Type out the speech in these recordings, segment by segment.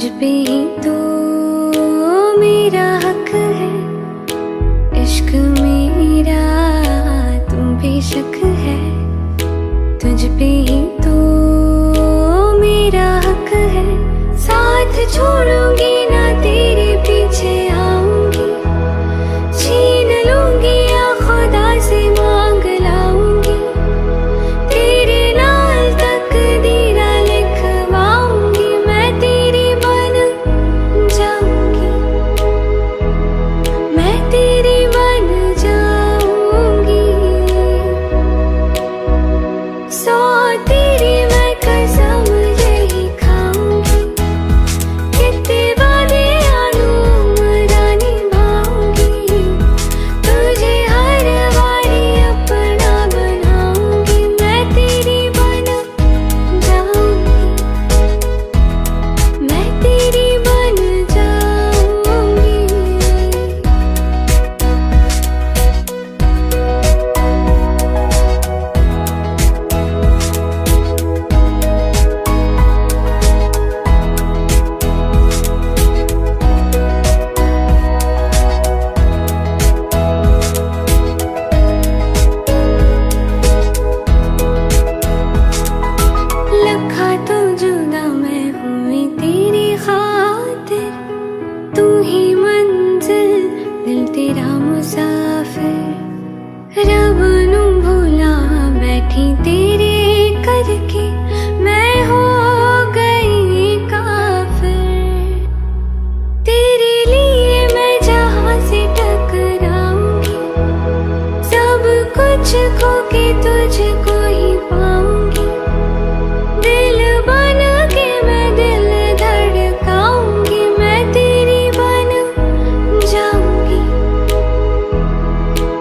तुझ पे ही तो मेरा हक है, इश्क मेरा तुम बेशक है। तुझ पे ही तो मेरा हक है, साथ छोड़ूंगी ना तेरे पीछे आऊंगी, छीन लूंगी या खुदा से मांग लाऊंगी, तेरे नाल तकदीरा लिखवाऊंगी, मैं तेरी बन जाऊंगी, मैं तेरी बन जाऊंगी। सौ तेरी मैं कसम यही खाऊंगी, कितने वादे आनू मरा निभाऊंगी, तुझे हर बारी अपना बनाऊंगी, मैं तेरी बन जाऊंगी, मैं तेरी बन जाऊंगी। लखा तो जुदा मैं हुई तेरी खातिर, तू ही मंजिल दिल तेरा मुसाफिर, रब नू भुला बैठी तेरे करके, मैं हो गई काफिर, तेरे लिए मैं जहां से टकराऊंगी, सब कुछ खो के तुझको ही पाऊंगी, दिल बन के मैं दिल धड़काऊंगी, मैं तेरी बन जाऊंगी,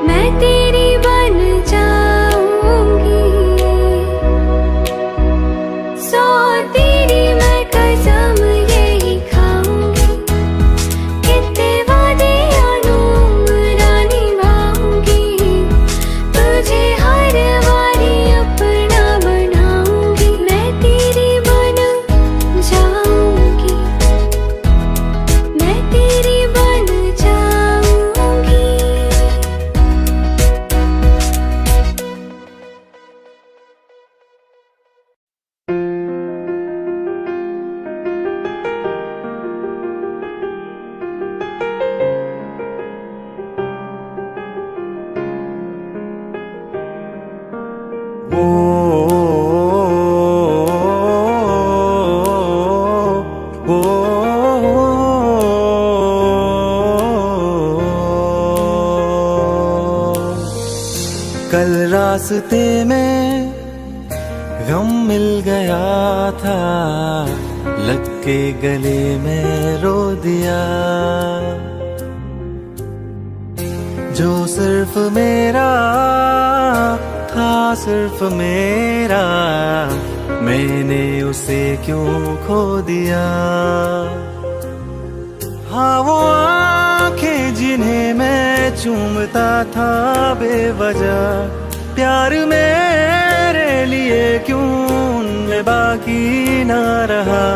मैं तेरी बन जाऊंगी। सौ तेरी मैं कसम यही खाऊंगी, कितने वादे आनू मरा निभाऊंगी, तुझे हर बारी अपना बनाऊंगी, मैं तेरी बन जाऊंगी, मैं तेरी बन जाऊंगी। कल रास्ते में गम मिल गया था, लग के गले में रो दिया, जो सिर्फ मेरा था सिर्फ मेरा, मैंने उसे क्यों खो दिया। हाँ वो आंखें जिन्हें मैं चूमता था बेवजह, प्यार मेरे लिए क्यों उनमें बाकी ना रहा।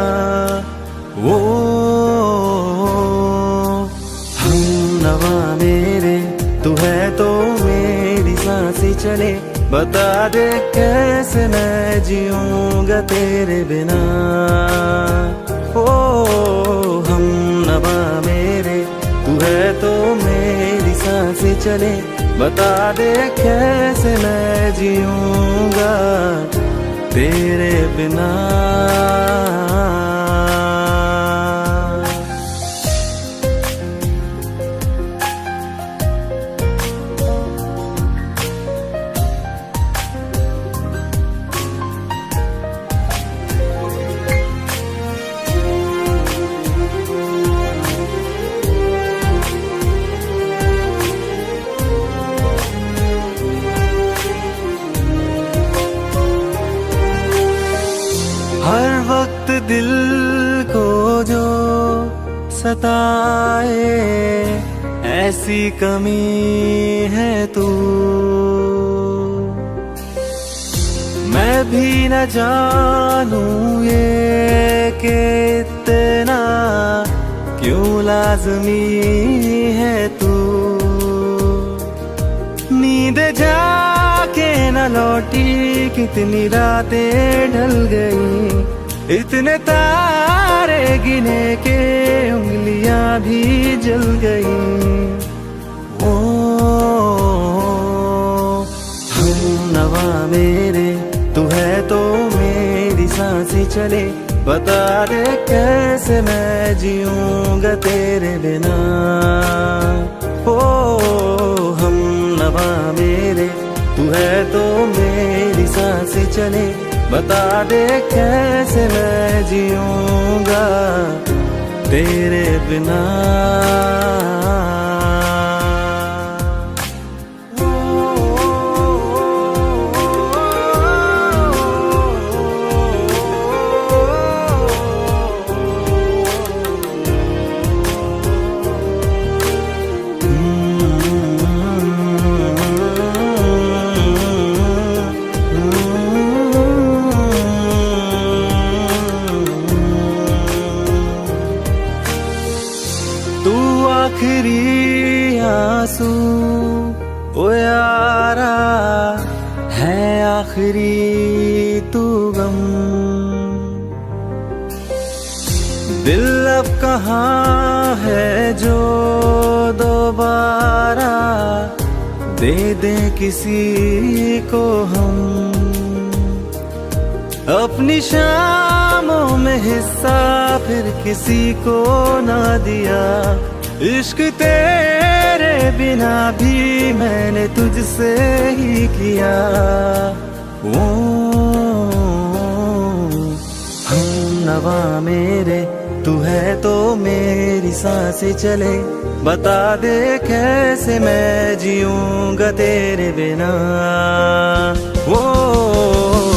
वो हम नवा मेरे तू है तो मेरी सांसें चले, बता दे कैसे मैं जीऊंगा तेरे बिना। ओ हम नवा मेरे तू है तो मेरी सांसें चले, बता दे कैसे मैं जीऊंगा तेरे बिना। हर वक्त दिल को जो सताए ऐसी कमी है तू, मैं भी न जानूं ये कि इतना लाज़मी है तू। नींद जाके न लौटी, कितनी रातें ढल गई, इतने तारे गिने के उंगलियां भी जल गई। ओ हम नवा मेरे, तू है तो मेरी सांसें चले, बता दे कैसे मैं जीऊंगा तेरे बिना। ओ हम नवा मेरे, तू है तो मेरी सांसें चले, बता दे कैसे मैं जीऊंगा तेरे बिना। आखिरी आंसू ओ यारा है, आखिरी तू गम। दिल अब कहाँ है जो दोबारा दे दे किसी को हम। अपनी शामों में हिस्सा फिर किसी को ना दिया, इश्क तेरे बिना भी मैंने तुझसे ही किया। ओ हम नवा मेरे, तू है तो मेरी सांसें चले, बता दे कैसे मैं जीऊंगा तेरे बिना। वो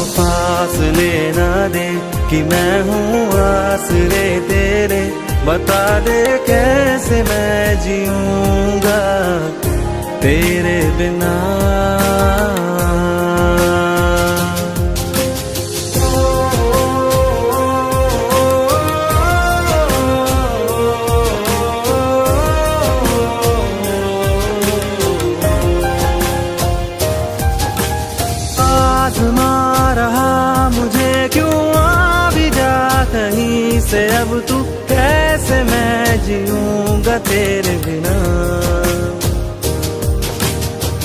फासले ना दे कि मैं हूँ आसरे तेरे, बता दे कैसे मैं जीऊंगा तेरे बिना। आज़मा रहा मुझे क्यों आ भी जा कहीं से, अब तू कैसे मैं जीऊंगा तेरे बिना।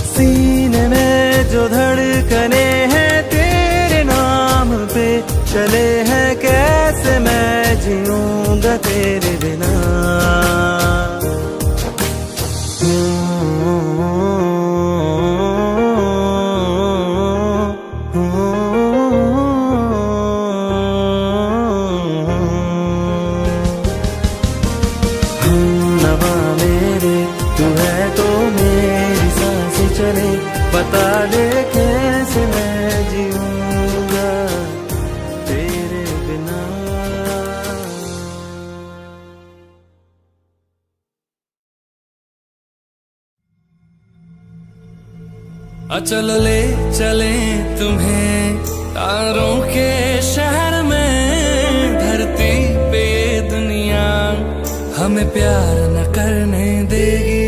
सीने में जो धड़कने हैं तेरे नाम पे चले हैं, कैसे मैं जीऊंगा तेरे बिना। बता दे कैसे मैं जीऊंगा तेरे बिना। चलो ले चले तुम्हें तारों के शहर में, धरती पे ये दुनिया हमें प्यार न करने देगी।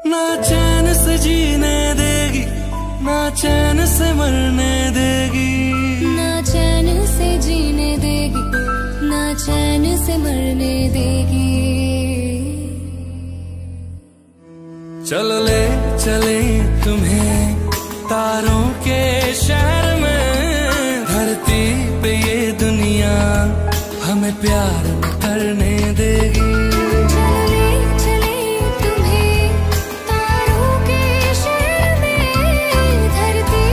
ना चैन से जीने देगी, ना चैन से मरने देगी, ना चैन से जीने देगी, ना चैन से मरने देगी। चलो ले चले तुम्हें तारों के शहर में, धरती पे ये दुनिया हमें प्यार न करने देगी। चले तुम्हें तारों के शहर में, धरती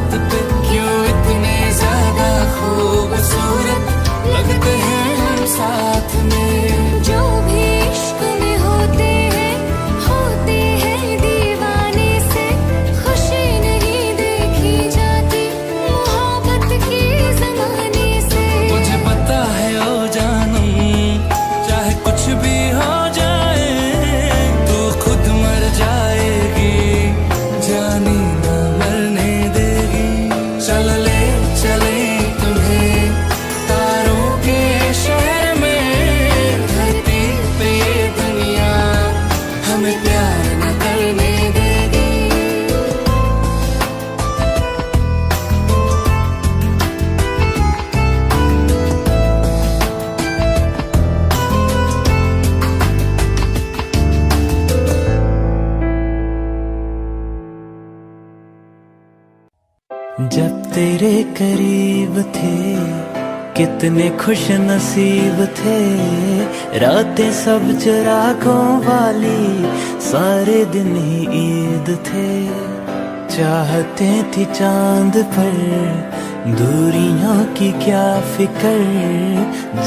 बात पे क्यों इतने ज्यादा खूबसूरत लगते हैं हम साथ में। जो भी इश्क में होते हैं दीवाने से, खुशी नहीं देखी जाती मोहब्बत के ज़माने से। मुझे पता है ओ जानम, चाहे कुछ भी हो जाए तू खुद मर जाएगी, जानी ना मरने देगी। चल ले चले तुम्हें तारों के शहर में, धरती पे ये दुनिया हमें प्यार न करने देगी। जब तेरे करीब थे कितने खुश नसीब थे, रातें सब चिरागों वाली, सारे दिन ही ईद थे। चाहते थी चांद पर दूरियों की क्या फिक्र,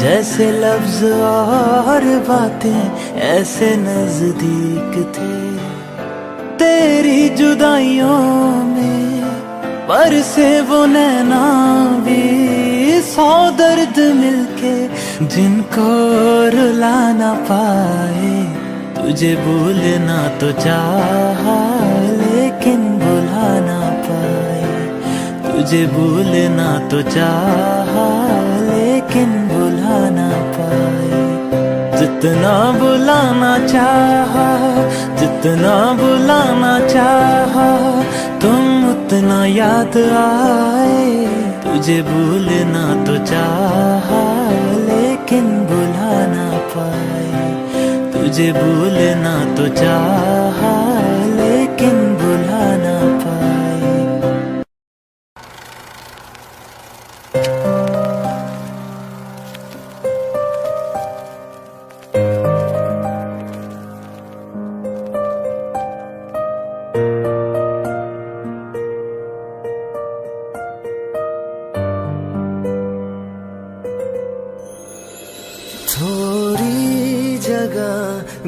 जैसे लफ्ज और बातें ऐसे नजदीक थे। तेरी जुदाइयों में पर से वो नैना भी, 100 दर्द मिलके जिनको रुला ना पाए। तुझे भूलना तो चाहा लेकिन भुला ना पाए, तुझे भूलना तो चाहा लेकिन भुला ना पाए। जितना बुलाना चाहा, जितना बुलाना चाहा, तुम उतना याद आए। तुझे भूलना तो चाहा लेकिन भुला ना पाए, तुझे भूलना तो चाहा लेकिन भुला ना पाए। थोड़ी जगह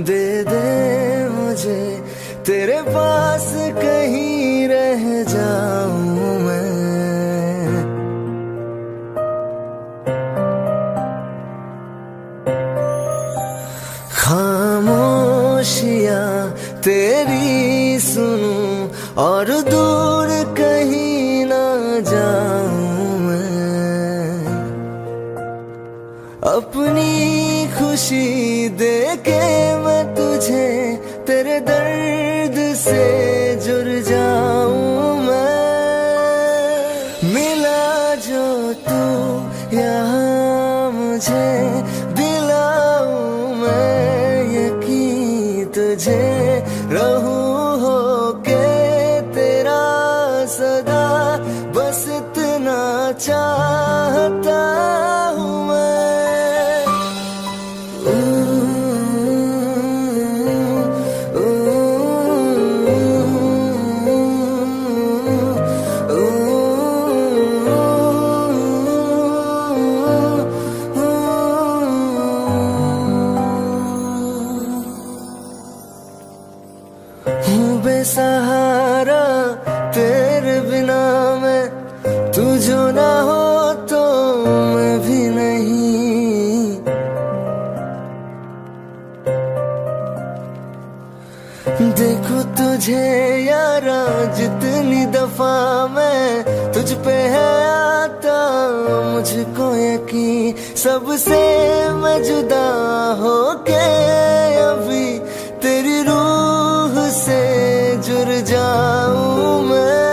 दे दे मुझे, तेरे पास कहीं रह जाऊं मैं। खामोशियां तेरी सुनूं और दूर कहीं ना जाऊं मैं। अपनी खुशी देके मैं तुझे तेरे दर्द से जुड़ जाऊं मैं। मिला जो तू यहाँ मुझे दिलाऊं मैं यकीन तुझे, रहूं होके तेरा सदा, बस इतना चाहता हूँ मैं। हूँ बेसहारा तेरे बिना मैं, तू जो ना हो तो मैं भी नहीं। देखो तुझे यारा जितनी दफा मैं तुझ पे है आता, मुझको यकीन सबसे मैं जुदा होके अभी तेरी रूह से जुड़ जाऊं मैं।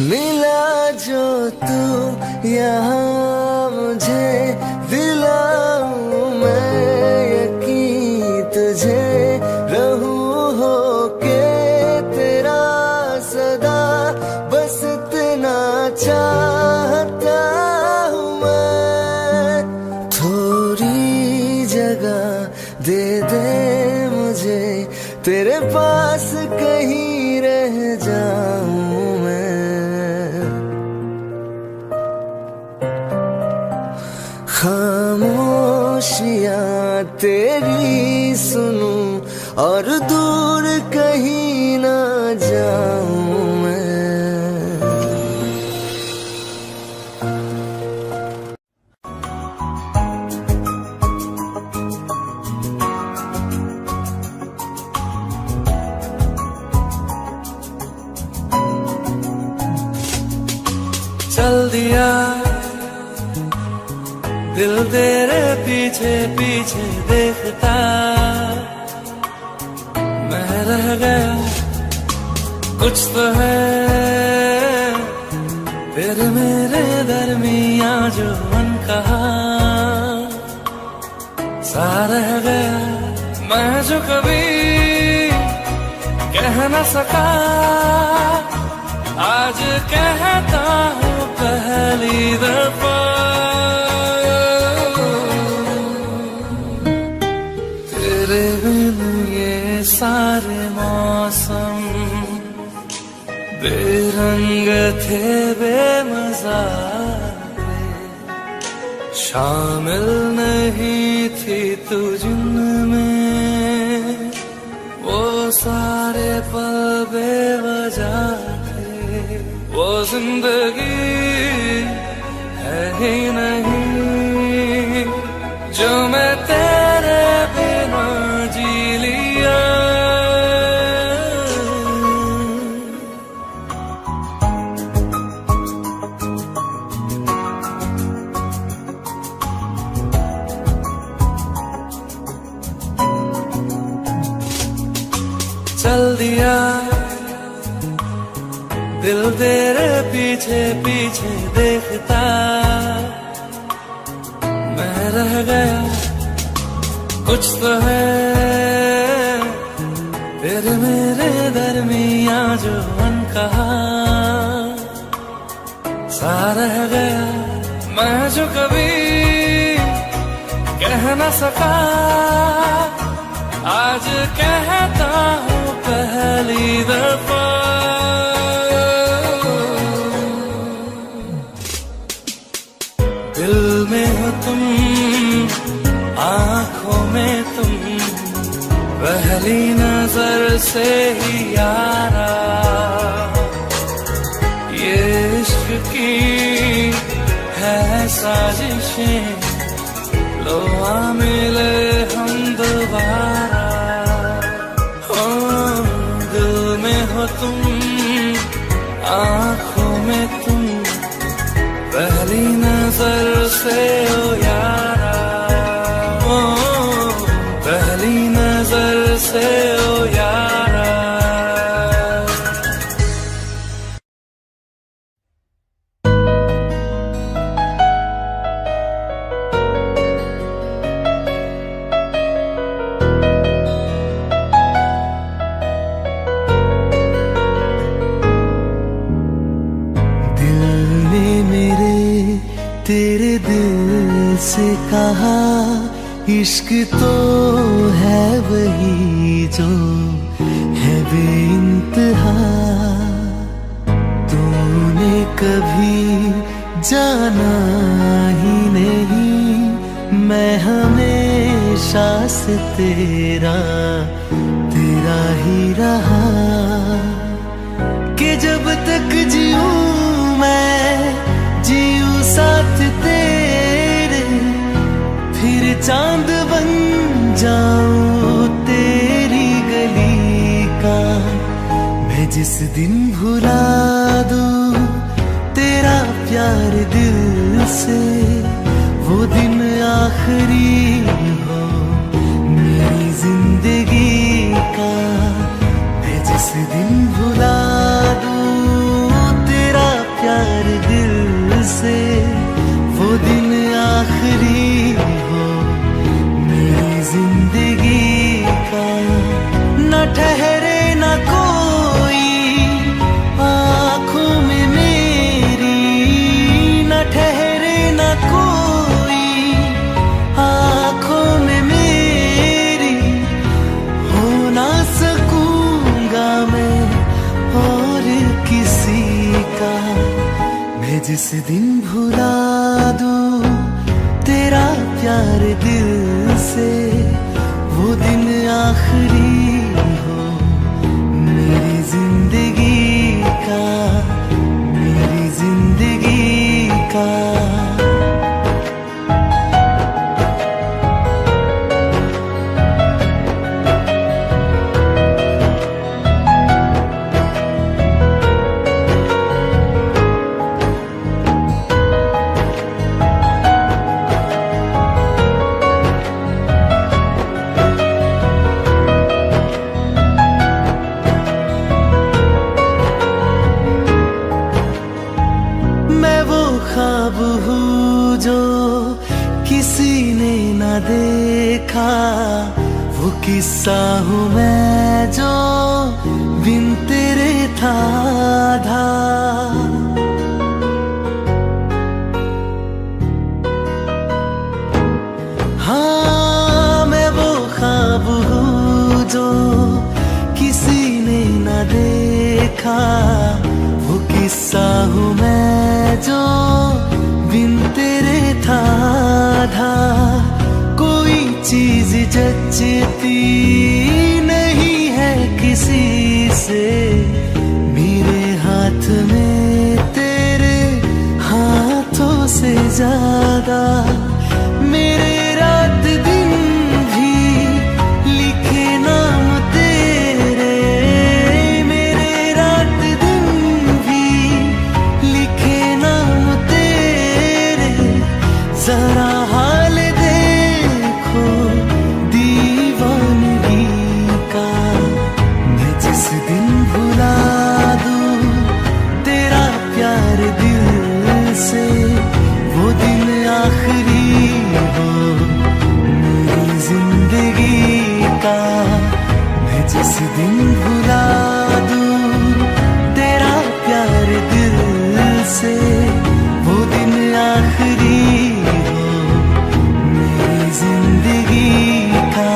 मिला जो तू यहाँ मुझे दिलाऊं मैं यकीन तुझे, रहूं होके तेरा सदा, बस इतना चाहता हूँ मैं। थोड़ी जगह दे दे मुझे, तेरे पास कहीं रह जाऊं मैं। खामोशियां तेरी सुनूं और दूर कहीं ना जाऊं मैं। चल दिया दिल तेरे पीछे पीछे देखता, मैं रह गया कुछ तो है तेरे मेरे दरमियां जो मन कहा सा रह गया। मैं जो कभी कह न सका आज कहता हूँ पहली दफा। तेरे बिन ये सारे मौसम बेरंग थे बेमजा थे, शामिल नहीं थी तू जिनमें वो सारे पल बेवजह थे। वो जिंदगी है ही नहीं जो मैं तेरे बिना जी लिया। चल दिया दिल तेरे पीछे पीछे देखता, मैं रह गया कुछ तो है तेरे मेरे दरमियां जो मन कहा सा रह गया। मैं जो कभी कह न सका आज कहता हूँ पहली दफा। दिल में हो तुम आँखों में तुम पहली नजर से ही यारा। ये इश्क की है साजिशें लो आ मिले हम दोबारा। हो दिल में हो तुम आँखों में तुम पहली नजर से ओ यारा। ओ पहली नजर से ओ यारा। तेरे दिल से कहा इश्क तो है वही जो है बेइंतहा। तूने कभी जाना ही नहीं मैं हमेशा से तेरा तेरा ही रहा। कि जब तक जीऊं मैं जीऊं साथ तेरे, फिर चांद बन जाऊं तेरी गली का। मैं जिस दिन भुला दूं तेरा प्यार दिल से, वो दिन आखिरी हो मेरी जिंदगी का। मैं जिस दिन भुला दूं तेरा प्यार दिल से, वो दिन आखिरी हो मेरी जिंदगी का। न ठहरे न कोई आँखों में मेरी, न ठहरे न कोई आँखों में मेरी, हो ना सके जिस दिन भुला दूं तेरा प्यार दिल से, वो दिन आखिरी हो मेरी जिंदगी का, मेरी जिंदगी का। ख्वाब हूँ जो किसी ने न देखा, वो किस्सा हूँ मैं जो बिन तेरे था आधा। हाँ मैं वो ख्वाब हूँ जो किसी ने न देखा, वो किस्सा हूँ मैं जो बिन तेरे था आधा। कोई चीज जचती नहीं है किसी से, मेरे हाथ में तेरे हाथों से ज्यादा। मेरे रात दिन भी लिखे नाम तेरे, मेरे रात दिन भी लिखे नाम तेरे। जरा हाल देखो दीवानगी का, मैं जिस दिन भुला दूं तेरा प्यार दिल से, वो दिन आखिरी हो मेरी जिंदगी का। मैं जिस दिन भुला दूं तेरा प्यार दिल से, वो दिन आखिरी हो मेरी जिंदगी का।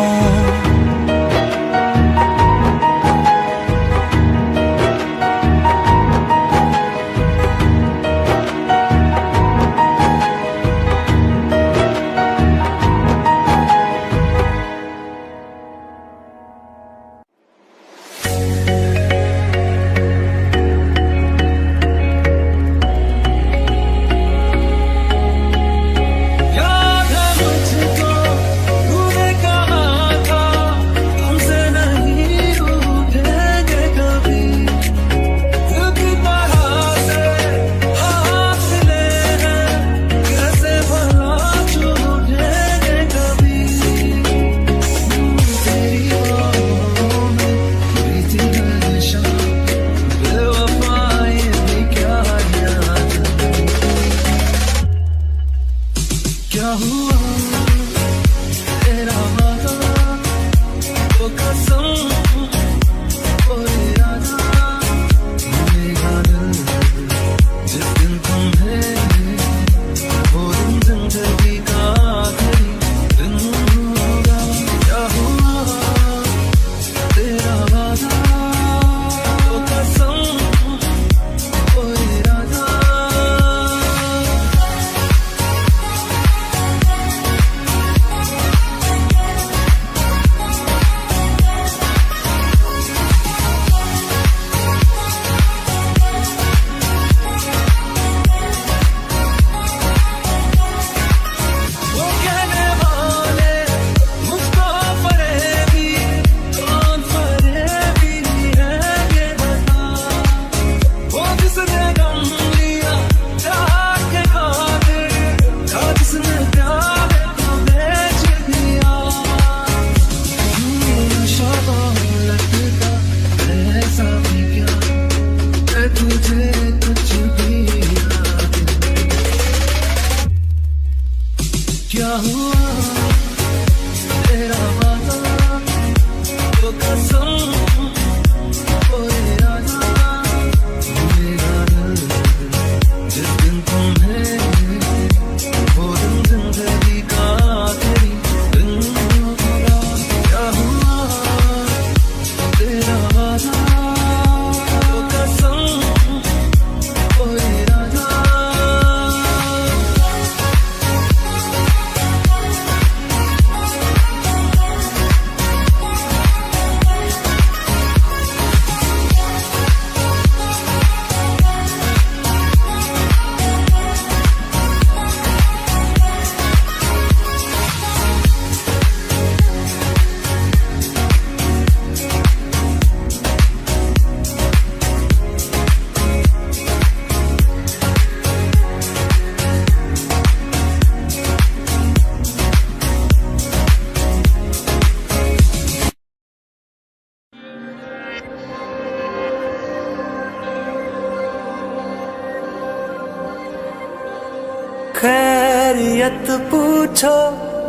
खैरियत पूछो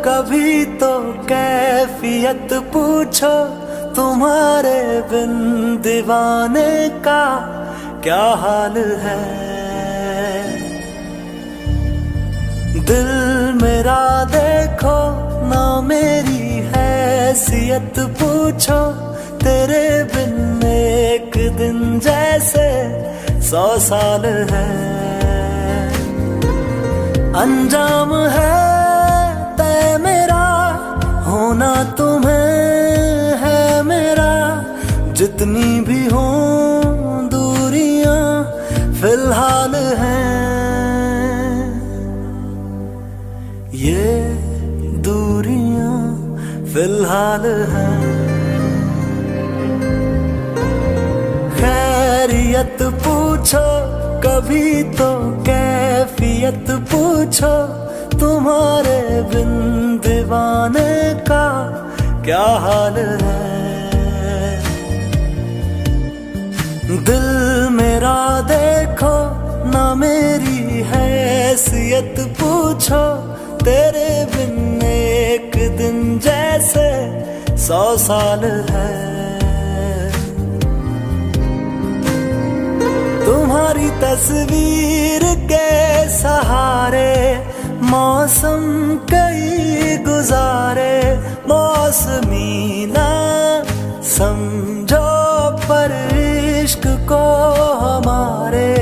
कभी तो कैफियत पूछो, तुम्हारे बिन दीवाने का क्या हाल है। दिल मेरा देखो ना मेरी हैसियत पूछो, तेरे बिन एक दिन जैसे 100 साल है। अंजाम है तय मेरा, होना तुम्हें है मेरा, जितनी भी हो दूरियां फिलहाल हैं। ये दूरियां फिलहाल हैं। खैरियत पूछो कभी तो कैफियत पूछो, तुम्हारे बिन दीवाने का क्या हाल है। दिल मेरा देखो ना मेरी हैसियत पूछो, तेरे बिन एक दिन जैसे 100 साल है। तुम्हारी तस्वीर के सहारे मौसम कई गुजारे, मौसमी ना समझो पर इश्क को हमारे।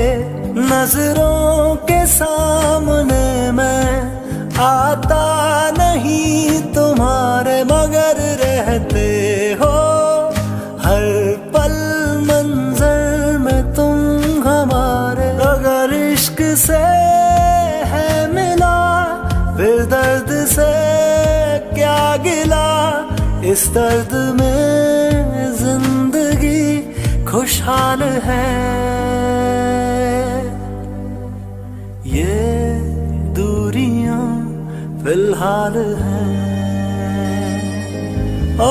नजरों के सामने मैं आता नहीं तुम्हारे, मगर रहते हो हर पल मंजर में तुम हमारे। अगर इश्क से है मिला फिर दर्द से क्या गिला, इस दर्द में जिंदगी खुशहाल है। ये दूरियां फिलहाल हैं। ओ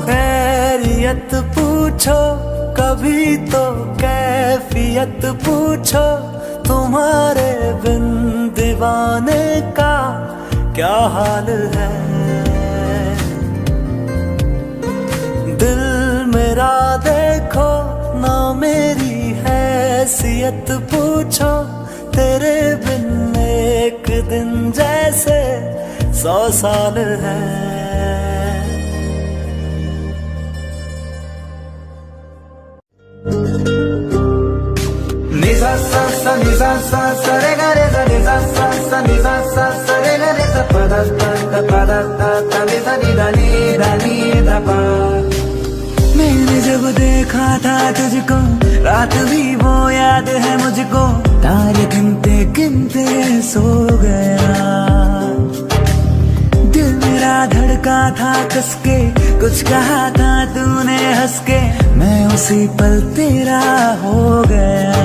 खैरियत पूछो कभी तो कैफियत पूछो, तुम्हारे बिन दीवाने का क्या हाल है। दिल मेरा देखो ना मेरी हैसियत पूछो, तेरे बिन एक दिन जैसे 100 साल है। Nisa sa sa nisa sa sa re ga re sa nisa sa sa nisa sa sa re ga re sa pa da ta ni sa ni da pa। मैंने जब देखा था तुझको रात भी वो याद है मुझको, तारे गिनते गिनते सो गया। दिल मेरा धड़का था कसके, कुछ कहा था तूने हंस के, मैं उसी पल तेरा हो गया।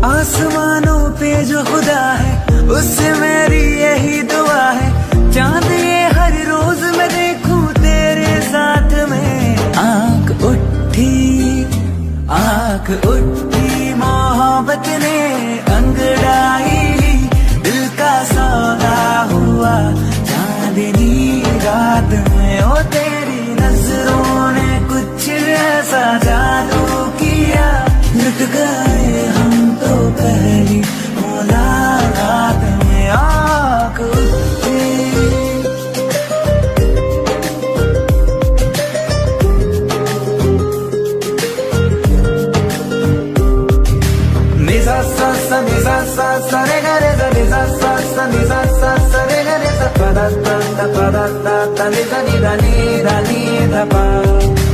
आसमानों पे जो खुदा है उससे मेरी यही दुआ है, चांद ये हर रोज मैं देखूं तेरे साथ में। आंख उठी मोहब्बत ने अंगड़ाई ली, दिल का सौदा हुआ चांदनी रात में। ओ तेरी नजरों ने कुछ ऐसा जादू किया, लुट गए हम तो पहली मुलाकात में। आँख उठी निसा सा सा निसा सा सा रे गा रे सा निसा सा सा निसा सा सा रे गा रे सा पा दा ता नि दा पा।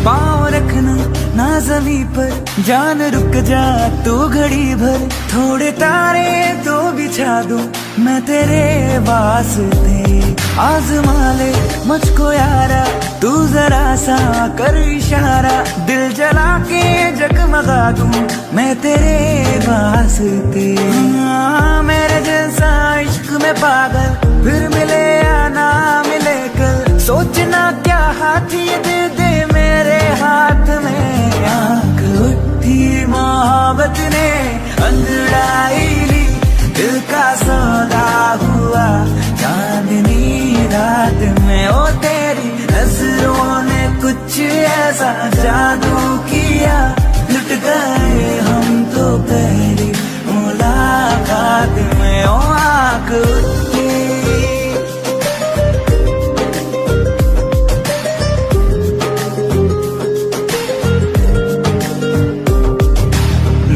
पाँव रखना ना ज़मीं पर, जान रुक जा तू घड़ी भर, थोड़े तारे तो बिछा दूं मैं तेरे वास्ते। आज़मा ले मुझको यारा तू जरा सा कर इशारा, दिल जला के जगमगा दूं मैं तेरे वास्ते। मेरे जैसा इश्क में पागल फिर मिले या ना मिले कल, सोचना क्या हाथ ये दे दे मेरे हाथ में। आँख उठी मोहब्बत ने अंगड़ाई ली, दिल का सौदा हुआ चांदनी रात में। ओ तेरी नजरों ने कुछ ऐसा जादू किया, लुट गए हम तो पहली मुलाकात में। ओ आँख उठती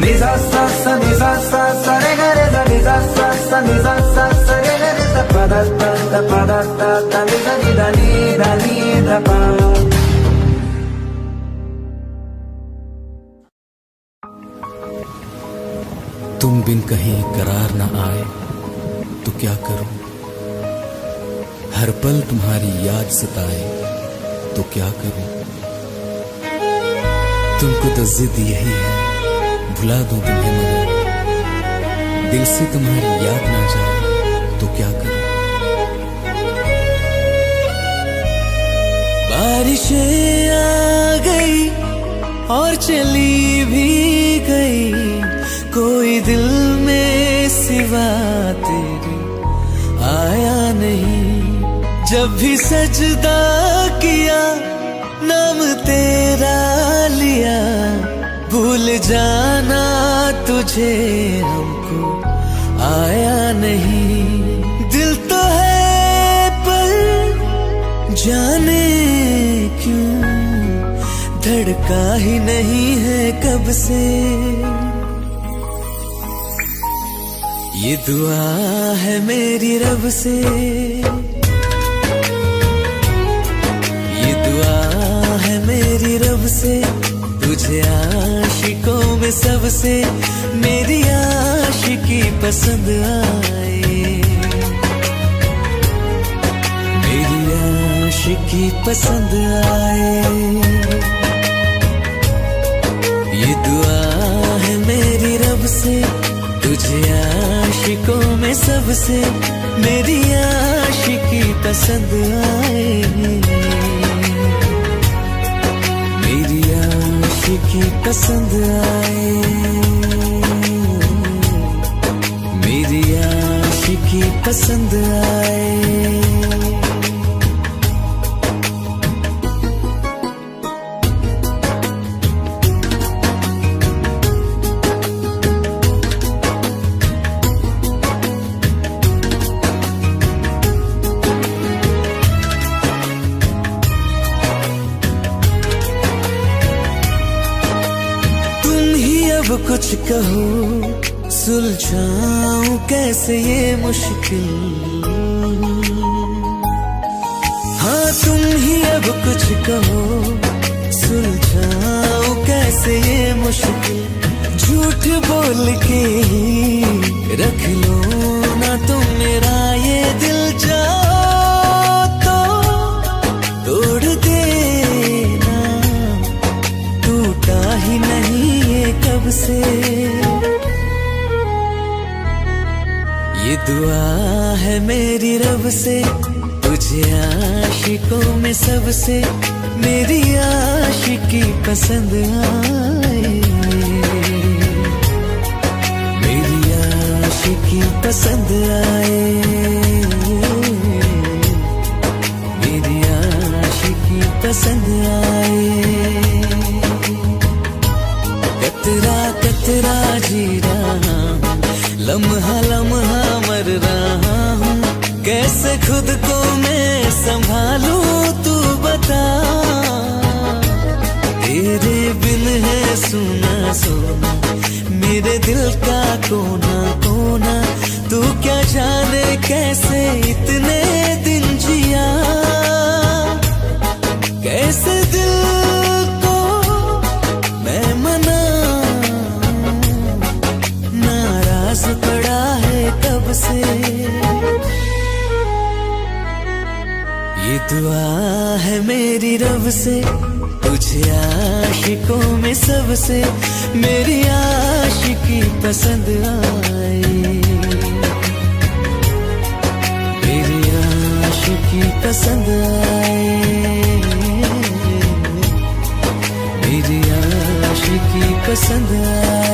निजा सा सा निजा सा सा रे गा रे सा निजा सा सा निजा सा सा रे गा रे सा पा दा ता निजा नी दा पा। तुम बिन कहीं करार न आए तो क्या करूं, हर पल तुम्हारी याद सताए तो क्या करूं। तुमको तो जिद यही है भुला दूं तुम्हें, मगर दिल से तुम्हारी याद ना जाए तो क्या करूं। बारिशें आ गई और चली भी गई, कोई दिल में सिवा तेरे आया नहीं। जब भी सजदा किया नाम तेरा लिया, भूल जाना तुझे हमको आया नहीं। दिल तो है पर जाने क्यों धड़का ही नहीं है कब से। ये दुआ है मेरी रब से, ये दुआ है मेरी रब से, तुझे आशिकों में सबसे मेरी आशिकी पसंद आए, मेरी आशिकी पसंद आए। ये दुआ है मेरी रब से, तुझे आशिकों में सबसे मेरी आशिकी पसंद आए, मेरी आशिकी पसंद आए, मेरी आशिकी पसंद आए। अब कुछ कहो सुलझाऊं कैसे ये मुश्किल, हाँ तुम ही अब कुछ कहो सुलझाऊं कैसे ये मुश्किल। झूठ बोल के ही रख लो ना तुम मेरा ये दिल, जाओ तो तोड़ देना, टूटा ही नहीं कब से। ये दुआ है मेरी रब से, तुझे आशिकों में सबसे मेरी आशिकी पसंद आए, मेरी आशिकी पसंद आए, मेरी आशिकी पसंद आए। कतरा कतरा जी रहा हूँ, लम्हा लम्हा मर रहा हूँ, कैसे खुद को मैं संभालूं तू बता। तेरे बिन है सुना सोना मेरे दिल का कोना कोना, तू क्या जाने कैसे इतने दिन जिया, कैसे दिल पड़ा है कब से। ये दुआ है मेरी रब से, तुझे आशिकों में सबसे मेरी आशिकी पसंद आए, मेरी आशिकी पसंद आए, मेरी आशिकी पसंद आए,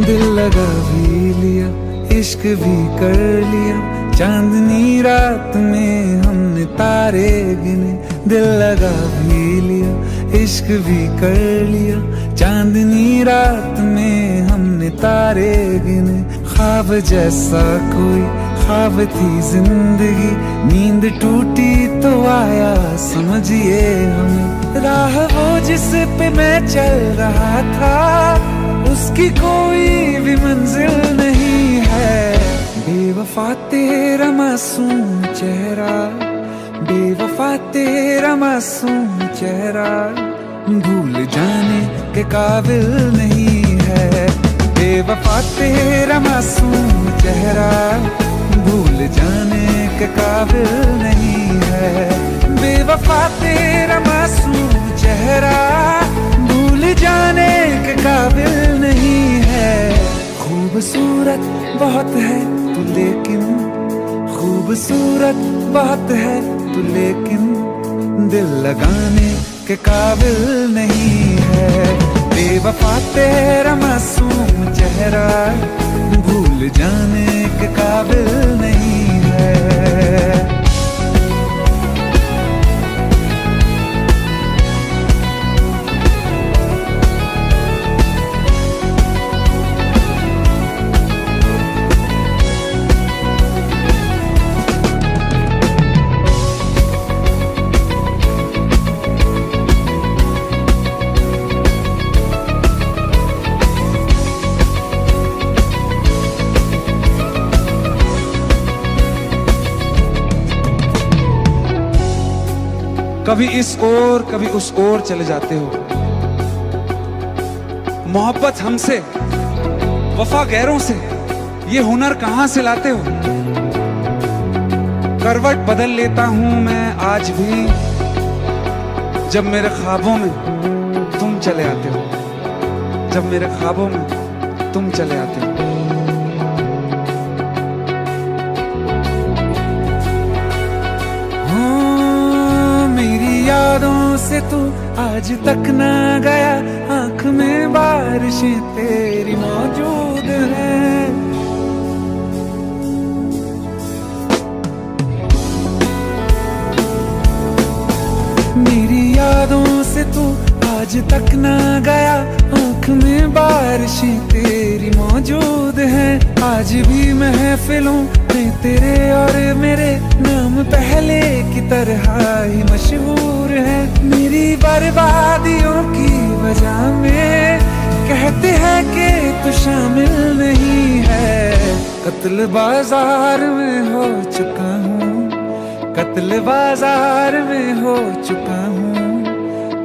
दिल लगा भी लिया, इश्क भी कर लिया, चांदनी रात में हमने तारे गिने। दिल लगा भी लिया, इश्क भी कर लिया, चांदनी रात में हमने तारे गिने। ख्वाब जैसा कोई ख्वाब थी जिंदगी, नींद टूटी तो आया समझिए हमें। राह वो जिस पे मैं चल रहा था, उसकी कोई भी मंजिल नहीं है। बेवफा तेरा मासूम चेहरा, बेवफा तेरा मासूम चेहरा, भूल जाने के काबिल नहीं है। बेवफा तेरा मासूम चेहरा, भूल जाने के काबिल नहीं है। बेवफा तेरा मासूम चेहरा, भूल जाने के काबिल नहीं है। खूबसूरत बहुत है तू लेकिन, खूबसूरत बहुत है तू लेकिन, दिल लगाने के काबिल नहीं है। बेवफा तेरा मासूम चेहरा, भूल जाने के काबिल नहीं है। कभी इस ओर कभी उस ओर चले जाते हो। मोहब्बत हमसे, वफा गैरों से, ये हुनर कहां से लाते हो? करवट बदल लेता हूं मैं आज भी, जब मेरे ख्वाबों में तुम चले आते हो, जब मेरे ख्वाबों में तुम चले आते हो। मेरी यादों से तू आज तक ना गया, आंख में बारिशें तेरी मौजूद हैं। मेरी यादों से तू आज तक ना गया, आंख में बारिशें तेरी मौजूद हैं। आज भी महफिलों में तेरे और मेरे नाम पहले की तरह ही मशहूर है। मेरी बर्बादियों की वजह में कहते हैं कि तू शामिल नहीं है। कत्ल बाजार में हो चुका हूँ, कत्ल बाजार में हो चुका हूँ,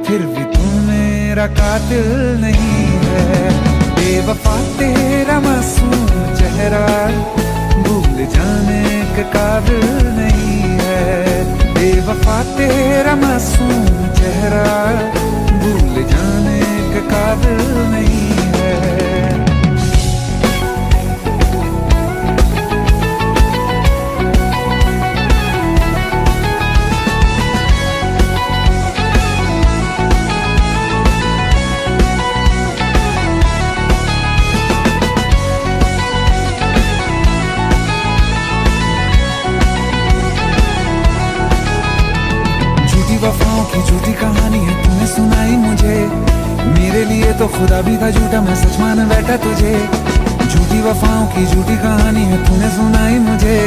फिर भी तू मेरा कातिल नहीं है। बेवफा तेरा मासूम चेहरा भूल जाने के काबिल नहीं है। बेवफा तेरा मासूम चेहरा भूल जाने के काबिल नहीं है। वफाओं की झूठी कहानी है तूने सुनाई मुझे, मेरे लिए तो खुदा भी था झूठा, मैं सच मान बैठा तुझे। झूठी वफाओं की झूठी कहानी है तूने सुनाई मुझे,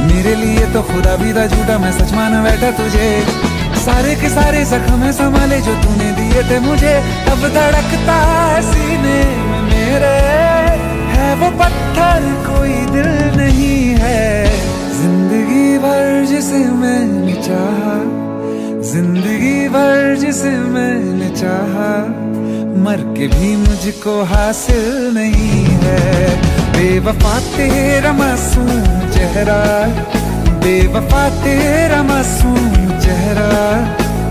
मेरे लिए तो खुदा भी था झूठा, मैं सच मान बैठा तुझे। सारे के सारे जख्म संभाले जो तूने दिए थे मुझे, अब धड़कता है सीने में मेरे, है वो पत्थर कोई दिल नहीं है। जिंदगी भर जिसे मैंने चाहा, जिंदगी भर जिसे मैंने चाहा, मर के भी मुझको हासिल नहीं है। बेवफा तेरा मासूम चेहरा, बेवफा तेरा मासूम चेहरा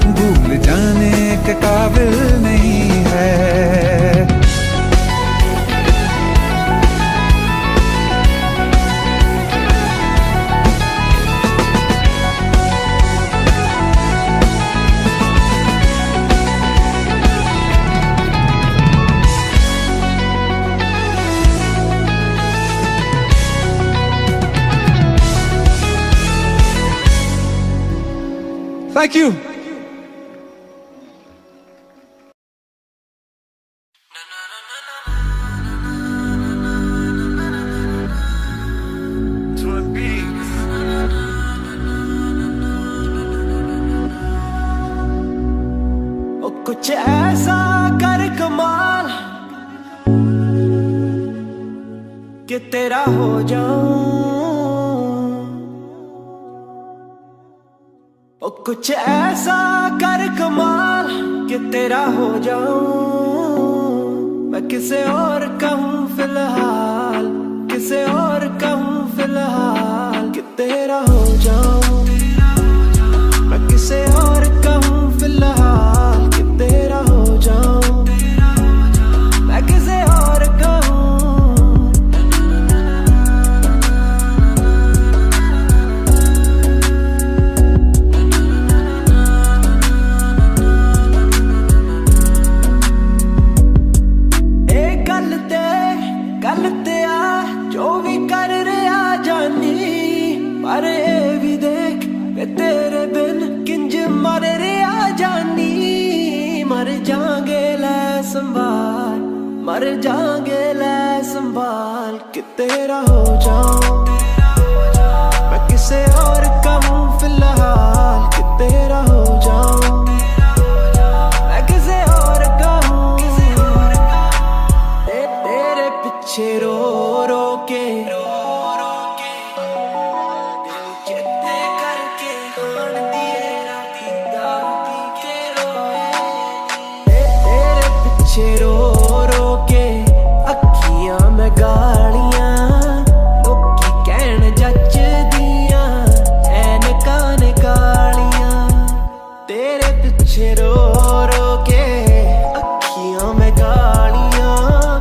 भूल जाने के काबिल नहीं है। Thank you. कुछ ऐसा कर कमाल कि तेरा हो जाऊं, ओ कुछ ऐसा कर कमाल कि तेरा हो जाऊं। मैं किसे और कहूँ फिलहाल, किसे और कहूँ फिलहाल कि तेरा हो जाऊं। मैं किसे और कहूँ फिलहाल कि तेरा हो जाऊं। मैं किसे और कहूँ। गल ते आ जो भी कर रहा जानी, पर ये भी देख तेरे बिन किंज मर रहा जानी। मर जाएंगे ले संभाल, मर जाएंगे ले संभाल कि तेरा हो जाऊं। मैं किसे और कहूँ फिलहाल कि तेरा हो जाऊं। मैं किसे और कहूँ। तेरे पीछे रो रो के दिल चेते करके खान दिए राती दा। पिछे रो रो के अखियां में गालियां लोकी कहन जच दियां ऐनकां ने कालियां तेरे पिछे रो रो के अखियां में गालियां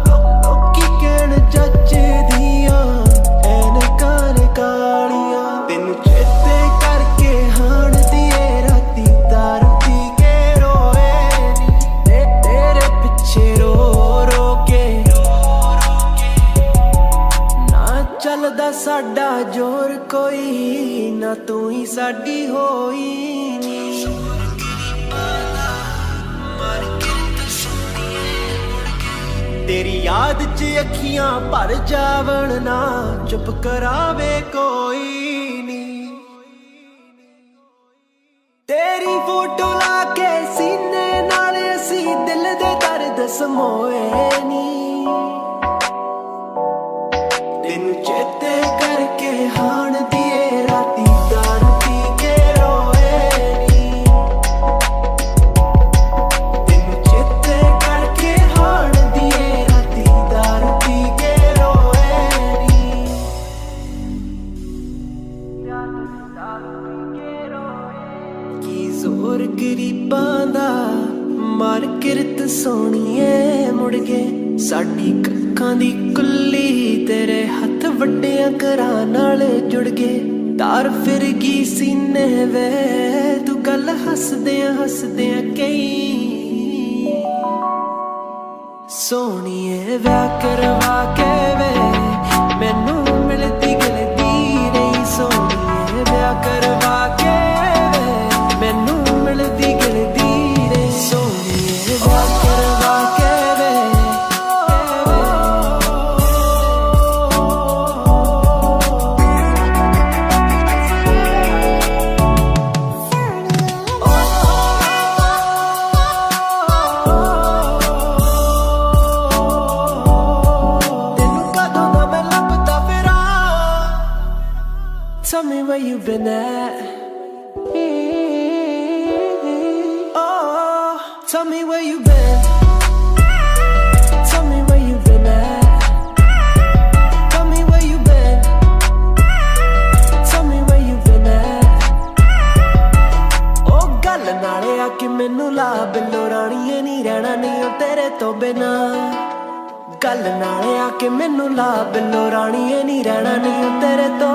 लोकी कहन जच दियां ऐनकां ने कालियां तेनू चेते करके हाण दिए राती दारू पी के रोए नी तेरे पिछे रो रो के ना चलदा साडा जोर कोई ना तू ही साडी होई नी तेरी याद च अखियां भर जावण ना चुप करावे कोई नी तेरी फोटो लाके सीने नाल असी दिल दे दर्द समोए नी तेनू चेते करके हाण दिए राती दारू पी के रोए नी तेनू चेते करके हाण दिए राती दारू पी के रोए नी की जोर गरीबां दा मार किरत सोहणीए मुड़ गए साडी कक्खां दी कुल्ली तेरे हथ वड्डियां घरां नाल जुड़ गए तार फिर गई सीने वे तू गल हसदियां कई सोहणीए व्याह करवा के वे मैनू मिलदी गिलदी नहीं सोहणीए व्याह करवा के वे मैनू मिलदी गिलदी नहीं सोहणीए व्याह करवा के वे Tell me where you been at. Oh, tell me where you been. Tell me where you been at. Tell me where you been. Tell me where you been at. Oh, गल नाले आके मैनू ला बिल्लो राणीए नी रहना नहीं ओ तेरे तो बिना गल नाले आके मैनू ला बिल्लो राणीए नी रहना नहीं ओ तेरे तो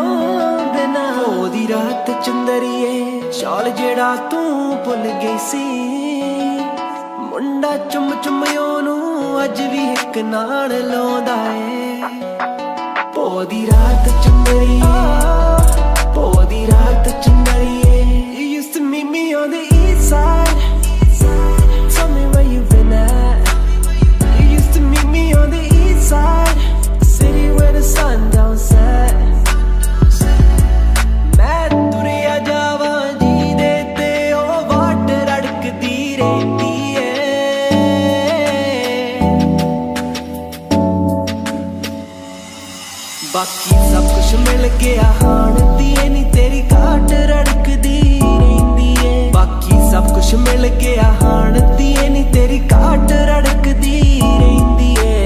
बिना ओदी रात चंदरीए शाल जेड़ा तू भुल गई सी मुंडा चुम चुम ओनू अज भी एक नाल लाउंदा ए ओदी रात चंदरीए ओदी रात चंदरीए You used to meet me on the east side. Tell me where you been at. You used to meet me on the east side, city where the sun don't set. मैं तुरिया जावा जी देते ओ वाट रड़कदी रहती है बाकी सब कुछ मिल गया हाण दिए नी तेरी घाट रड़कदी रहती है बाकी सब कुछ मिल गया हाण दिए नी तेरी घाट रड़कदी रहती है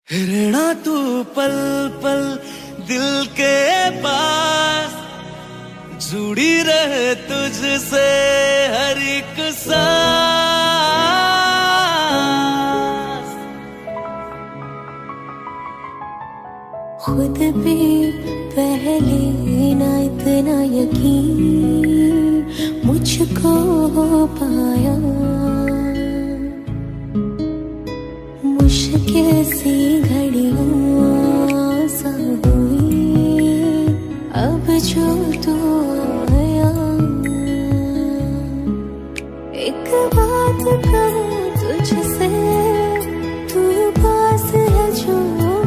रहना तू पल पल दिल के पास जुड़ी रहे तुझसे हर एक सांस खुद पे पहले ना इतना यकीन मुझको हो पाया मुश्किल सी घड़ियों सा हुई अब जो तू आया एक बात कहूँ तुझसे तू पास है जो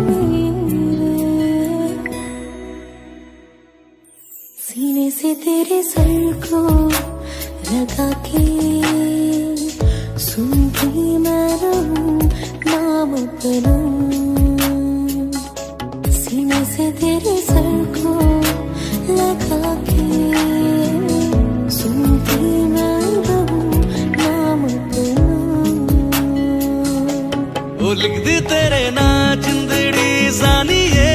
मेरे तेरे सर को लगा के सुनती मैं रहूं नाम अपना। सीने से तेरे सर को लगा के सुनती मैं रहूं नाम अपना। ओ लिख दी तेरे ना जिंदड़ी सानिए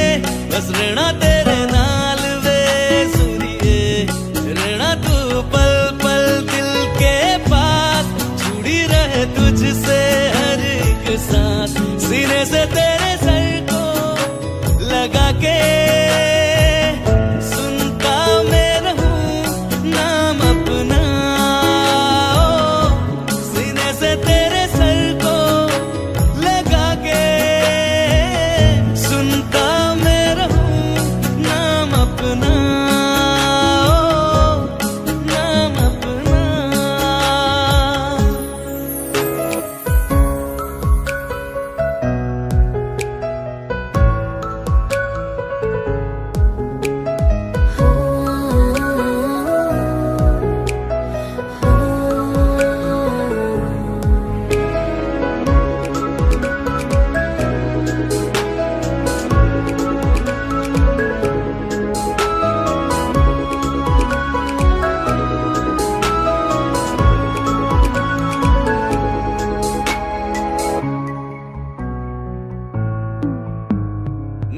बस रहना तेरे नाल वे सुनिए। रहना तू पल पल दिल के पास जुड़ी रहे तुझसे हर एक सांस। सीने से तेरे सर को लगा के सुनता मैं रहूं नाम अपना। सीने से तेरे सर को लगा के सुनता मैं रहूं नाम अपना। नाम अपना।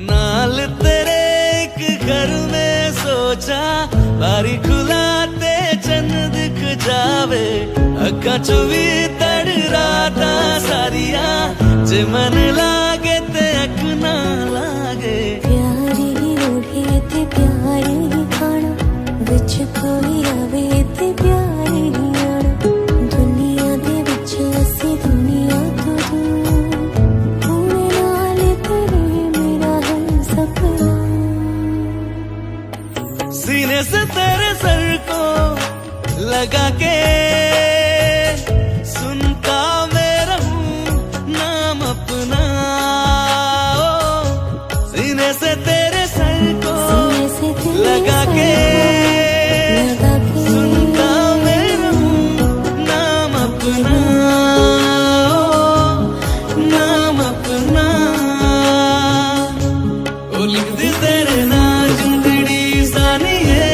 नाल तेरे एक घर में सोचा बारी खुलाते चंद दिख जावे। अखा चो भी तड़ राता सारिया जे मन लागे ते अख ना लागे। प्यारी रोहे ते प्यार ही खाना विच कोई आवे ते प्यार ही आना। दुनिया दे विच असी दुनिया तो दूर होने नाल तेरे मेरा है सपना। सीने से तेरे सर को लगा के सुनता मैं रहूं नाम अपना। सीने से तेरे सर को सीने से तेरे लगा के लगा के सुनता मैं रहूं नाम अपना। नाम अपना। ओ लिख दी तेरे ना जिंदड़ी सानिए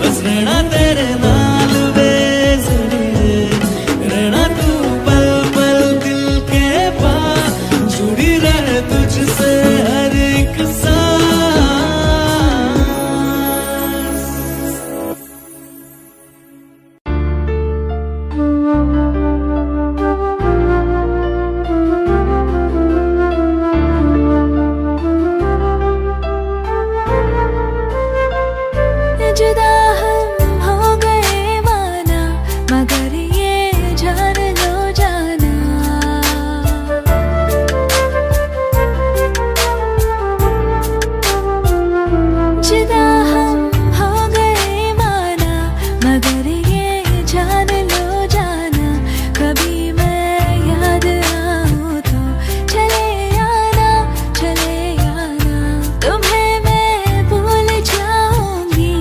बस रहना तेरे नाल वे सुनिए। रहना तू पल पल दिल के पास जुड़ी रहे तुझसे हर एक सांस। जुदा हम हो गए माना मगर ये जान लो जाना। जुदा हम हो गए माना मगर ये जान लो जाना। कभी मैं याद आऊं तो चले आना चले आना। तुम्हें मैं भूल जाऊंगी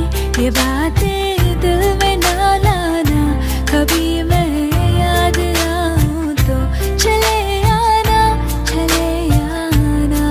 ये बातें दिल में ना लाना। कभी मैं याद आऊं तो चले आना चले आना।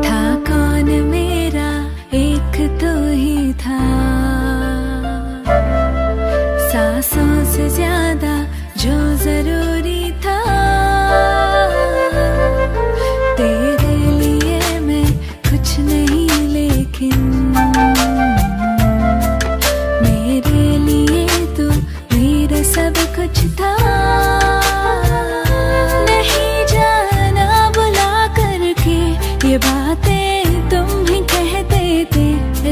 था कौन मेरा एक तो ही था। सांसों से ज्यादा जो जरूरी था। तेरे लिए मैं कुछ नहीं लेकिन मेरे लिए तो मेरा सब कुछ था। नहीं जाना बुला करके ये बातें तुम ही कहते थे।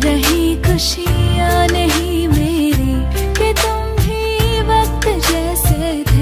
रही खुशियाँ नहीं मेरी कि तुम भी वक्त जैसे थे।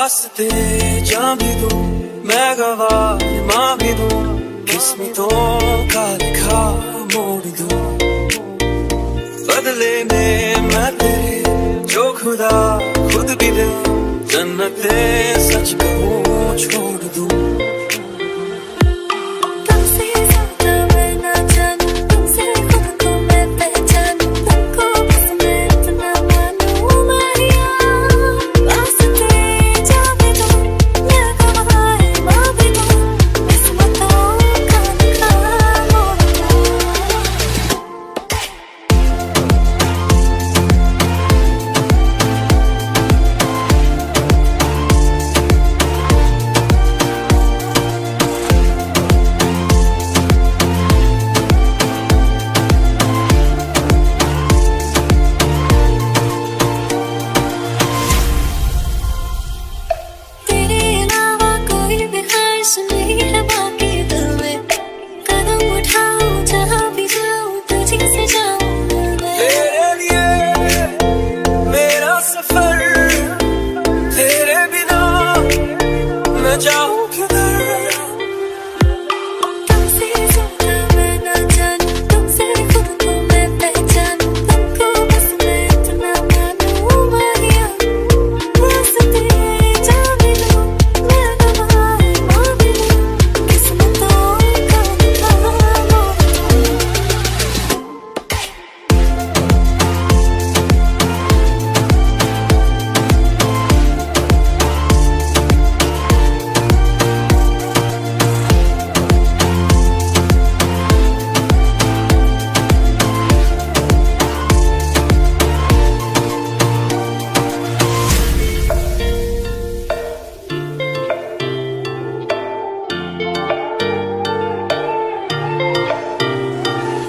वास्ते जान भी दूं मैं गवाह मां भी दूं किस्मतों का लिखा मोड़ दूं बदले में मैं तेरे जो खुदा खुद भी दे जन्नते सच कहूं छोड़ दूं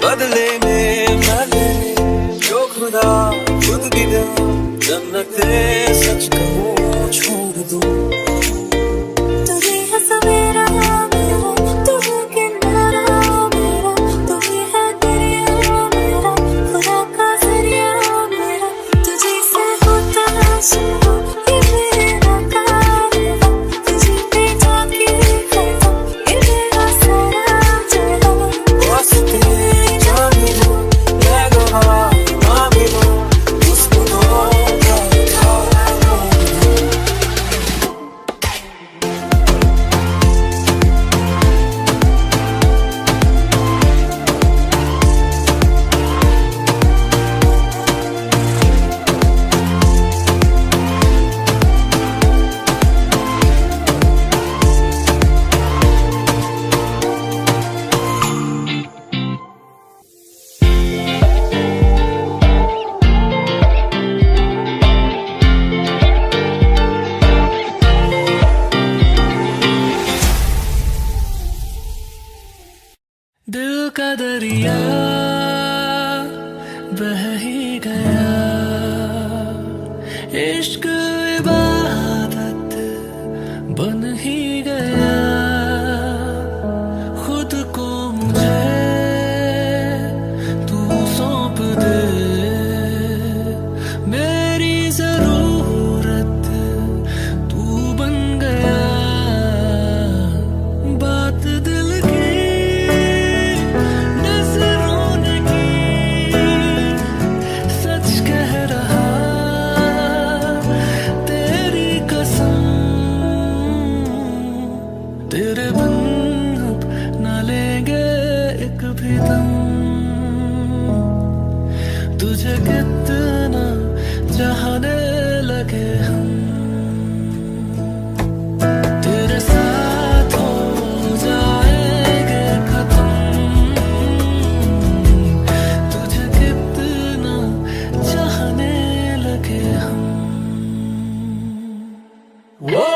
बदले में मैं जो खुदा खुद भी दे जन्नते सच कहूं छोड़ दूं तुझे है सवेरा मेरा तू है किनारा मेरा तू ही है दरिया मेरा खुदा का जरिया मेरा तुझे से होता शुरू ये मेरा कारवां तुझे पे जाके कहता ये मेरा सारा जहां वास्ते जान भी दूं मैं गवाह मां भी दूं किस्मतों का लिखा मोड़ दूं दिल का दरिया बह ही गया इश्क इबादत बन ही गया खुद को मुझे तू सौंप दे मेरी जरूरत तू बन गया बात दिल की तेरे बिन अब न लेंगे एक भी दम तुझे कितना चाहने लगे हम तेरे साथ हो जाएंगे खत्म तुझे कितना चाहने लगे हम वो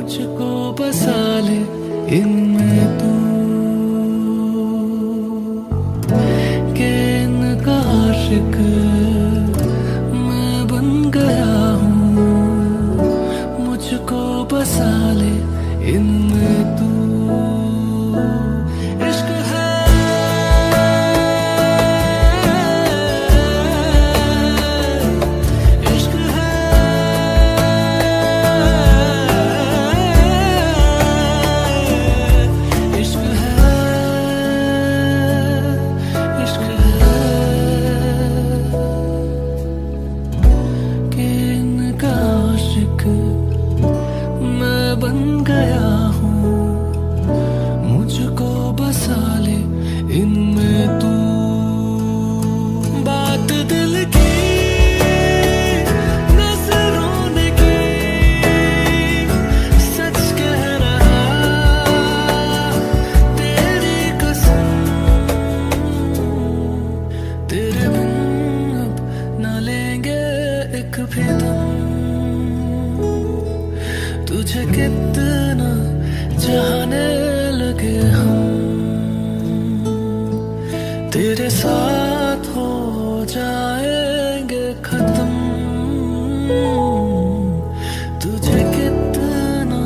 मुझको बसा ले इनमें तू, के इनका आशिक मैं बन गया हूँ। मुझको बसा ले इनमें तू। इश्क है, इश्क है, इश्क है, इश्क है कि इनका आशिक मैं बन गया हूँ। मुझको बसा ले इनमें तू। बात दिल की नजरों ने की, सच कह रहा तेरी कसम। तेरे बिन अब न लेंगे एक भी दम। तुझे कितना चाहने लगे हम, तेरे साथ हो जाएंगे खत्म। तुझे कितना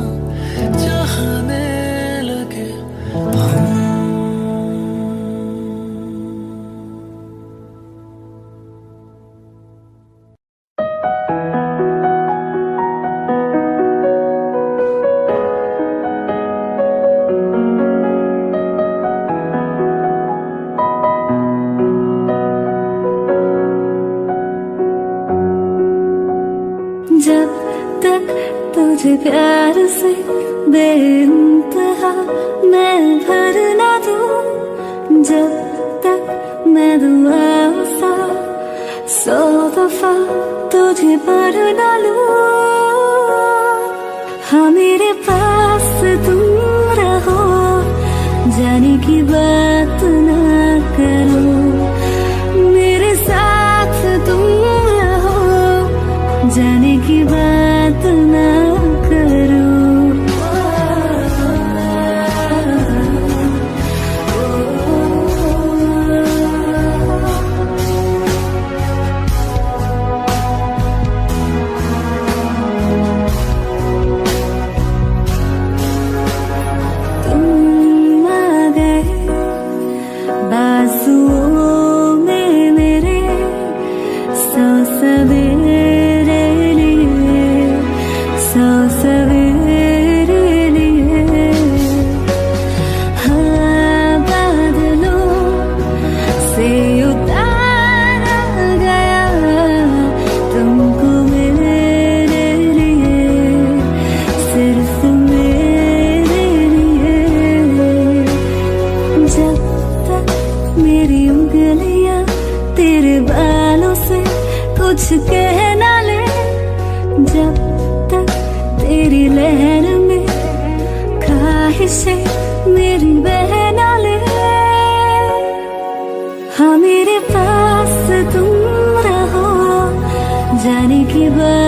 चाहने लगे हम। जब तक तुझे प्यार से बेइंतहा मैं भर ना दूं, जब तक मैं दुआओं सा 100 दफा तुझे पढ़ ना लूं। हाँ मेरे पास तुम रहो, जाने की बात ना करो। मेरे साथ तुम रहो, जाने की बात ना करो। तुम आ गए बाजुओं में मेरे, 100 सवेरे लिए, 100 सवेरे लिए। हाँ बादलों से उतारा गया तुमको मेरे लिए, सिर्फ मेरे लिए। जब तक मेरी उंगलियां तेरे बालों से कुछ कह ना ले, जब तक तेरी लहर में ख्वाहिशें मेरी बह ना ले। हाँ मेरे पास तुम रहो, जाने की बात